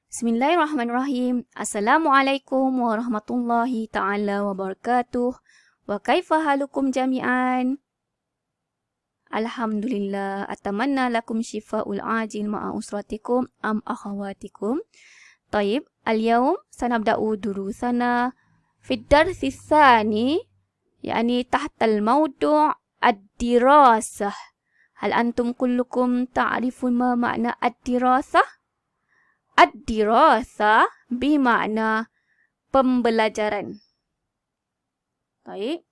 Bismillahirrahmanirrahim. Assalamualaikum warahmatullahi ta'ala wabarakatuh. Wa kaifa halukum jami'an? Alhamdulillah. Atamanna lakum shifa'ul ajil ma'a usratikum am akhawatikum. طيب اليوم سنبدأ دروسنا في الدرس الثاني يعني تحت الموضوع الدراسة. هل أنتم كلكم تعرفون ما معنى الدراسة؟ Ad-dirasa bermakna pembelajaran. Baik.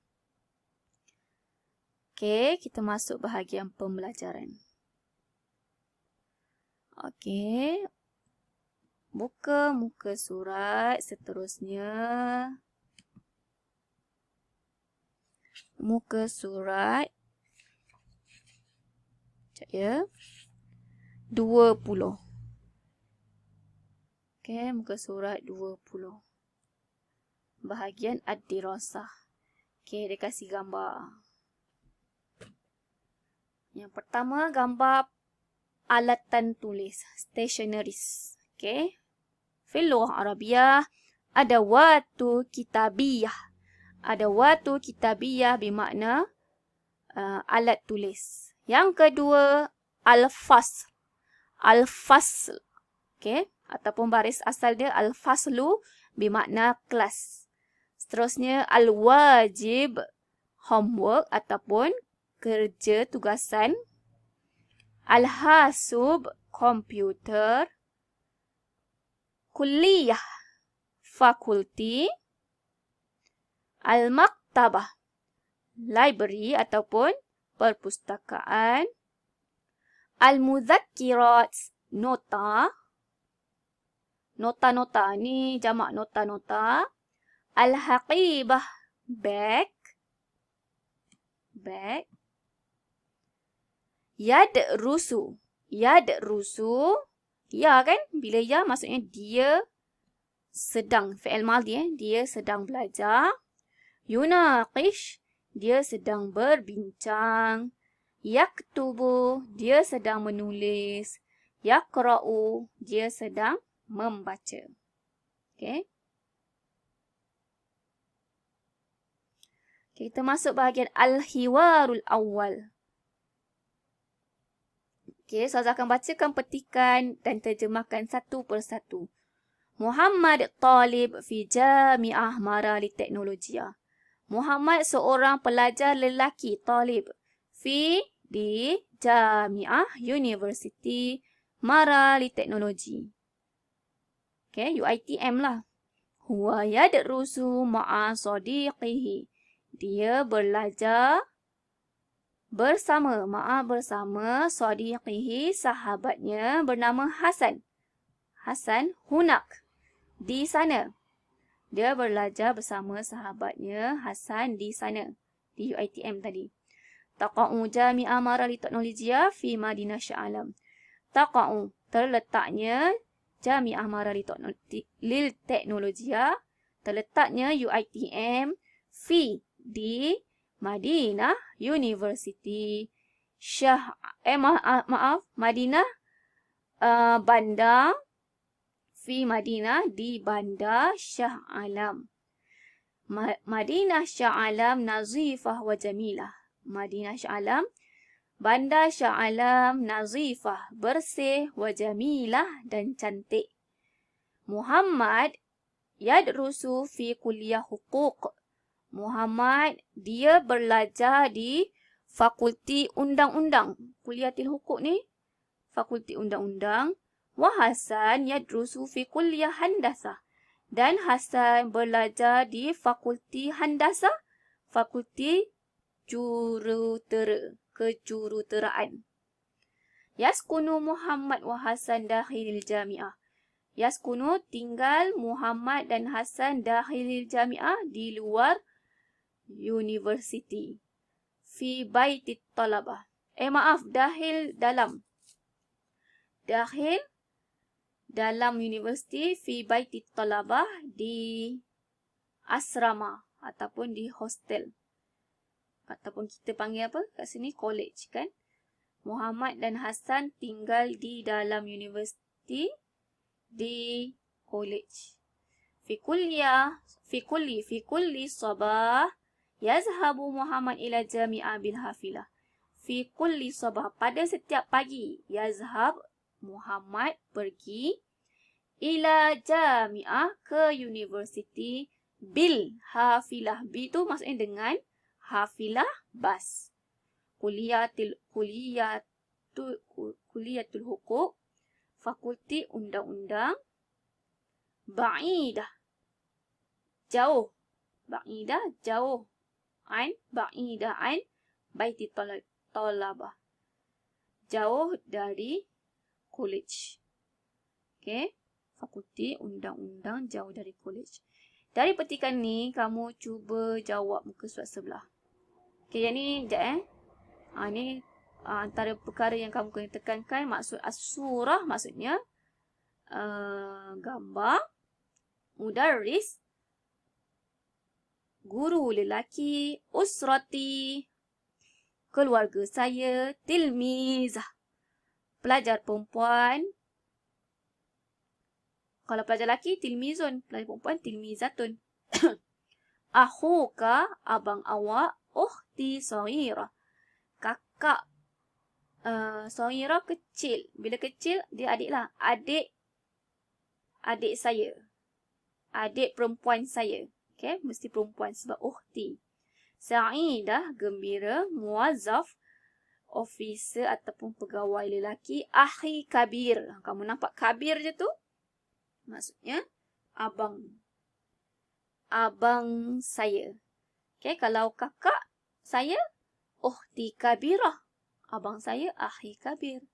Okey, kita masuk bahagian pembelajaran. Okey. Buka muka surat seterusnya. Muka surat. Sekejap ya. 20. Okey, muka surat 20. Bahagian ad-dirasah. Okey, dia kasih gambar. Yang pertama, gambar alatan tulis. Stationaries. Okey. Fil lughah Arabiyah, adawatu kitabiyah. Adawatu kitabiyah bermakna alat tulis. Yang kedua, al-fasl. Al-fasl. Okey. Ataupun baris asal dia al-faslu bermakna kelas. Seterusnya al-wajib, homework ataupun kerja tugasan. Al-hasub, komputer. Kulliyah, fakulti. Al-maktabah, library ataupun perpustakaan. Al-mudzakirat, nota. Nota-nota ni jamak nota-nota. Al-haqibah, bag. Bag. Yadrusu. Yadrusu. Ya kan? Bila ya maksudnya dia sedang. Fi'il madhi dia sedang belajar. Yunaqish. Dia sedang berbincang. Yaktubu. Dia sedang menulis. Yaqra'u. Dia sedang membaca. Okey. Kita masuk bahagian al-hiwarul awal. Okey, saya akan bacakan petikan dan terjemahkan satu persatu. Muhammad talib fi Jami'ah Marali Teknologia. Muhammad seorang pelajar lelaki talib fi di Jami'ah University Marali Teknologi. Okay, UITM lah. Huwa yadrusu ma'a sadiqihi. Dia belajar bersama sadiqihi, sahabatnya bernama Hasan. Hasan hunak, di sana. Dia belajar bersama sahabatnya Hasan di sana, di UITM tadi. Taqa'u Jami'ah Marali Teknologia fi Madinah Shah Alam. Taqa'u, terletaknya Jami'ah Marali lil Teknologia, terletaknya UITM, fi di Madinah University Madinah bandar, fi Madinah di bandar Shah Alam. Madinah Shah Alam nazifah wa jamilah. Madinah Shah Alam, bandar Shah Alam nazifah, bersih, wa jamilah dan cantik. Muhammad yadrusu fi kuliah hukuk. Muhammad dia belajar di fakulti undang-undang. Kuliatil hukuk ni fakulti undang-undang. Wa Hasan yadrusu fi kuliah handasah. Dan Hasan belajar di fakulti handasah, fakulti kejuruteraan. Yaskunu Muhammad wa Hasan dakhilil jami'ah. Yaskunu tinggal Muhammad dan Hasan dakhilil jami'ah di luar university. Fi baitit talabah. Dahil dalam. Dahil dalam universiti, fi baitit talabah, di asrama ataupun di hostel. Ataupun kita panggil apa kat sini? College kan? Muhammad dan Hasan tinggal di dalam universiti di college. Fi kulli sabah yazhabu Muhammad ila jami'ah bil hafilah. Fi kulli sabah, pada setiap pagi, yazhab Muhammad pergi ila jami'ah, ke university, bil hafilah. Bil tu maksudnya dengan hafilah bas. Kuliyatul Hukuk, fakulti undang-undang, ba'idah, jauh, ba'idah jauh, ba'idah baiti talabah, jauh dari college. Okey, fakulti undang-undang jauh dari college. Dari petikan ni kamu cuba jawab muka surat sebelah. Okey, yang ni sekejap ni antara perkara yang kamu kena tekankan. Maksud as-surah maksudnya gambar. Mudarris, guru lelaki. Usrati, keluarga saya. Tilmizah, pelajar perempuan. Kalau pelajar lelaki, tilmizun. Pelajar perempuan, tilmizatun. Akhuka, abang awak. Ukhti saghirah, kakak saghirah, kecil. Bila kecil, dia adik lah. Adik saya. Adik perempuan saya. Okay, mesti perempuan sebab ukhti. Sa'idah, gembira. Muwazzaf, officer ataupun pegawai lelaki. Akhi kabir. Kamu nampak kabir je tu? Maksudnya abang saya. Okay, kalau kakak saya, ukhti kabirah. Abang saya, akhi kabir.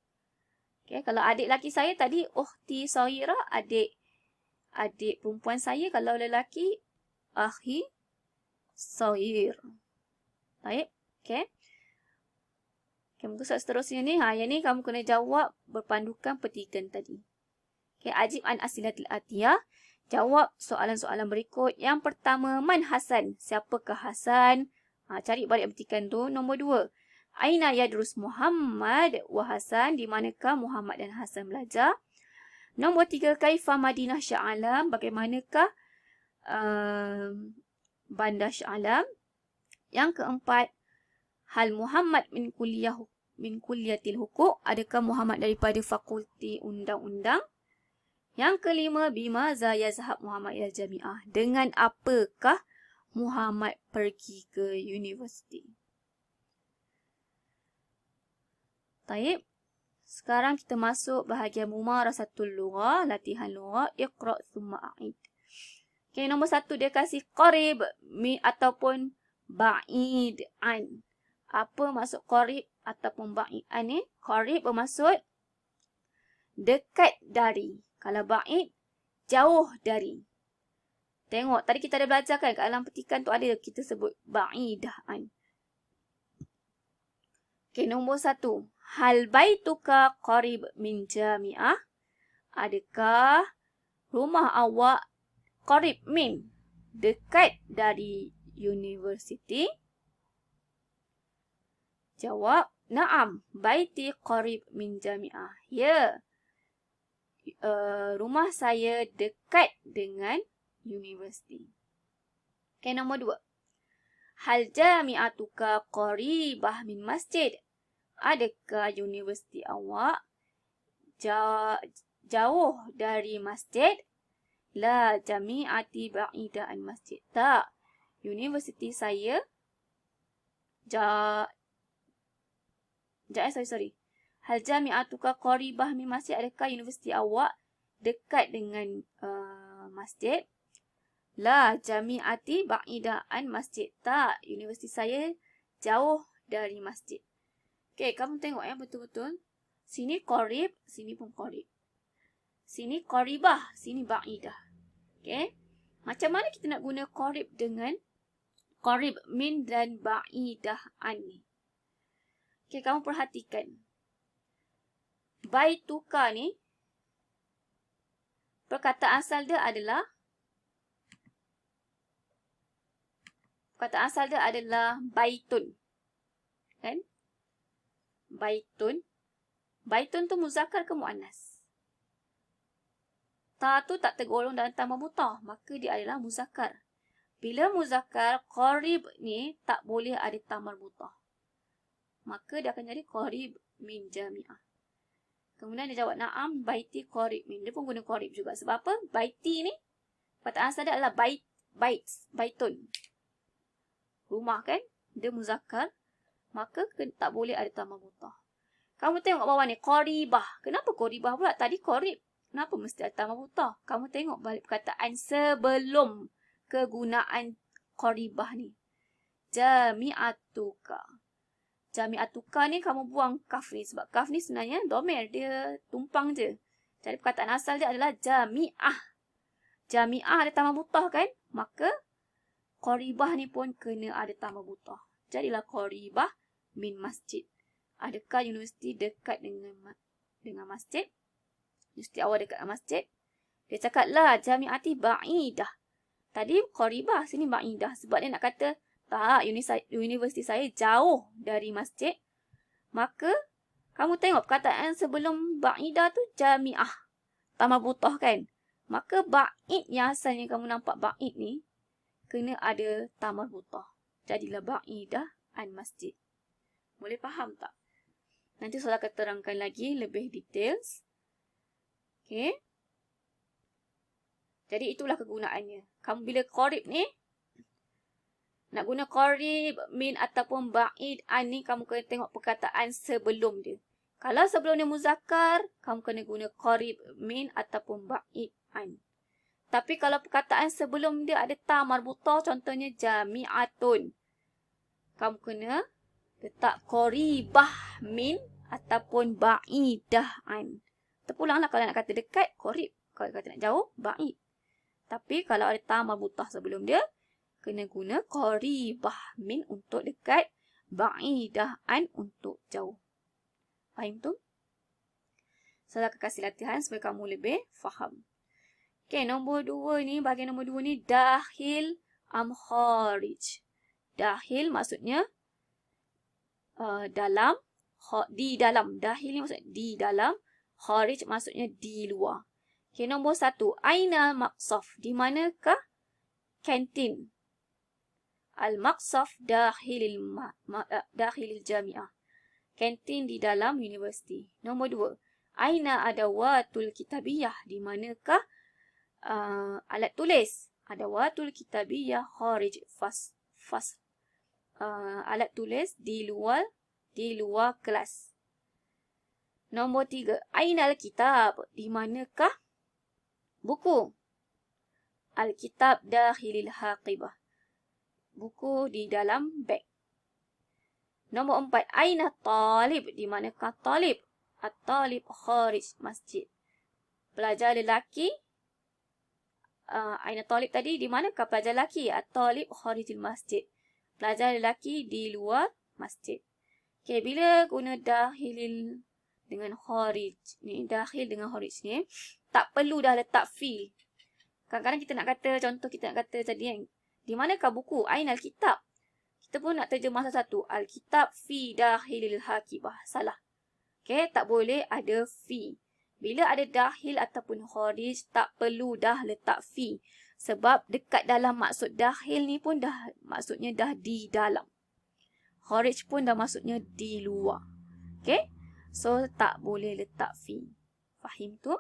Okay, kalau adik lelaki saya tadi, ukhti saghirah, adik perempuan saya. Kalau lelaki, akhi saghir. Baik, okay. Okay, muka surat seterusnya ni. Yang ni kamu kena jawab berpandukan petikan tadi. Okay, ajib an asilatil atiyah. Jawab soalan-soalan berikut. Yang pertama, man Hasan? Siapakah Hasan? Cari balik petikan tu. Nombor 2. Aina yadrus Muhammad wa Hasan? Di manakah Muhammad dan Hasan belajar? Nombor 3. Kaifa Madinah Shah Alam? Bagaimanakah bandar Shah Alam? Yang keempat, hal Muhammad min kuliyatil hukuk? Adakah Muhammad daripada fakulti undang-undang? Yang kelima, bimaza yazhab Muhammad ila jami'ah? Dengan apakah Muhammad pergi ke universiti? Baik. Sekarang kita masuk bahagian mumarasatul lughah, latihan lughah. Iqra' thumma a'id. Okay, nombor 1 dia kasih qarib ataupun ba'id an. Apa maksud qarib ataupun ba'id an ni? Qarib bermaksud dekat dari. Kalau ba'id, jauh dari. Tengok, tadi kita ada belajar kan, kat dalam petikan tu ada kita sebut ba'idah an. Okay, nombor 1. Hal baituka qarib min jami'ah? Adakah rumah awak qarib min, dekat dari universiti? Jawab, na'am, baiti qarib min jami'ah. Ya, rumah saya dekat dengan universiti. Okay, nombor 2. Hal jami'atuka qaribah min masjid? Adakah universiti awak jauh dari masjid? La jami'ati ba'idah an masjid. Tak, universiti saya sorry. Hal jami'atuka qaribah min masjid? Adakah universiti awak dekat dengan masjid? La jami'ati ba'idah an masjid. Tak, universiti saya jauh dari masjid. Okey, kamu tengok betul-betul. Sini qarib, sini pun qarib. Sini qaribah, sini ba'idah. Okey. Macam mana kita nak guna qarib dengan qarib min dan ba'idah an ni? Okey, kamu perhatikan. Baituka ni, perkataan asal dia adalah baitun. Kan? Baitun. Baitun tu muzakkar ke muannas? ta tu tak tergolong dalam tamar buta, maka dia adalah muzakkar. Bila muzakkar, qarib ni tak boleh ada tamar buta. Maka dia akan jadi qarib min jami'ah. Kemudian dia jawab, na'am, baiti qarib min. Dia pun guna qarib juga. Sebab apa? Baiti ni, perkataan asal dia adalah baitun. Rumah kan? Dia muzakkar. Maka tak boleh ada tamar buta. Kamu tengok bawah ni, qaribah. Kenapa qaribah pula? Tadi qarib. Kenapa mesti ada tamar buta? Kamu tengok balik perkataan sebelum kegunaan qaribah ni. Jami'atuka. Jami'atuka ni kamu buang kaf ni. Sebab kaf ni sebenarnya domir. Dia tumpang je. Jadi perkataan asal dia adalah jami'ah. Jami'ah ada tamar buta kan? Maka qaribah ni pun kena ada tamar buta. Jadilah qaribah min masjid. Adakah universiti dekat dengan masjid? Universiti awal dekat masjid? Dia cakap lah jami'ati ba'idah. Tadi qaribah, sini ba'idah. Sebab dia nak kata, tak, universiti saya jauh dari masjid. Maka, kamu tengok perkataan sebelum ba'idah tu jami'ah. Tamar buta kan? Maka ba'id yang asalnya kamu nampak ba'id ni, kena ada tamar buta. Jadilah ba'idah an masjid. Boleh faham tak? Nanti saya akan terangkan lagi lebih details. Okay. Jadi itulah kegunaannya. Kamu bila qarib ni, nak guna qarib min ataupun ba'id an ni, kamu kena tengok perkataan sebelum dia. Kalau sebelum dia muzakkar, kamu kena guna qarib min ataupun ba'id an. Tapi kalau perkataan sebelum dia ada ta marbuta, contohnya jami'atun, kamu kena letak qaribah min ataupun ba'idah an. Terpulanglah kalau nak kata dekat, qarib. Kalau kata nak jauh, ba'id. Tapi kalau ada ta marbutah sebelum dia, kena guna qaribah min untuk dekat, ba'idah an untuk jauh. Faham tu? Saya akan kasih latihan supaya kamu lebih faham. Okey, nombor 2 ni, bahagian nombor 2 ni, dahil am kharij. Dahil maksudnya dalam, di dalam. Dahil ni maksudnya di dalam, kharij maksudnya di luar. Okey, nombor 1, aina al-maqsaf. Di manakah kantin? Al-maqsaf dakhilil jami'ah. Kantin di dalam universiti. Nombor 2, aina adawatul kitabiyah. Di manakah alat tulis? Adawatul kitabiyah kharij fasl. Alat tulis di luar kelas. Nombor 3, aina al-kitab. Di manakah buku? Al-kitab dakhilil haqibah. Buku di dalam beg. Nombor 4, aina talib. Di manakah talib? At-talib kharij masjid. Pelajar lelaki. Aina talib tadi, di manakah pelajar lelaki? At-talib kharijil masjid. Pelajar lelaki di luar masjid. Okay, bila guna dahil dengan kharij ni, dahil dengan kharij ni, tak perlu dah letak fi. Kadang-kadang kita nak kata, contoh kita nak kata tadi kan, di manakah buku? Ainal kitab. Kita pun nak terjemah satu. Al-kitab fi dahilil haqibah. Salah. Okay, tak boleh ada fi. Bila ada dahil ataupun kharij, tak perlu dah letak fi. Sebab dekat dalam maksud dahil ni pun dah maksudnya dah di dalam. Kharij pun dah maksudnya di luar. Okay, so tak boleh letak fi. Faham tu?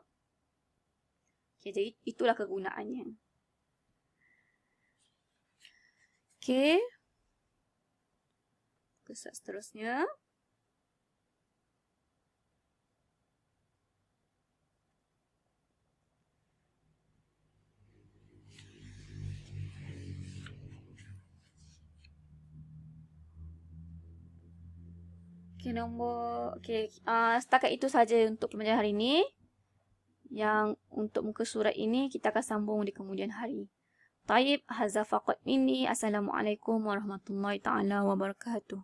Okay, jadi itulah kegunaannya. Okay. Kesat seterusnya. Okay, setakat itu saja untuk pembelajaran hari ini. Yang untuk muka surat ini kita akan sambung di kemudian hari. Taib, hadza faqat minni. Assalamualaikum warahmatullahi taala wabarakatuh.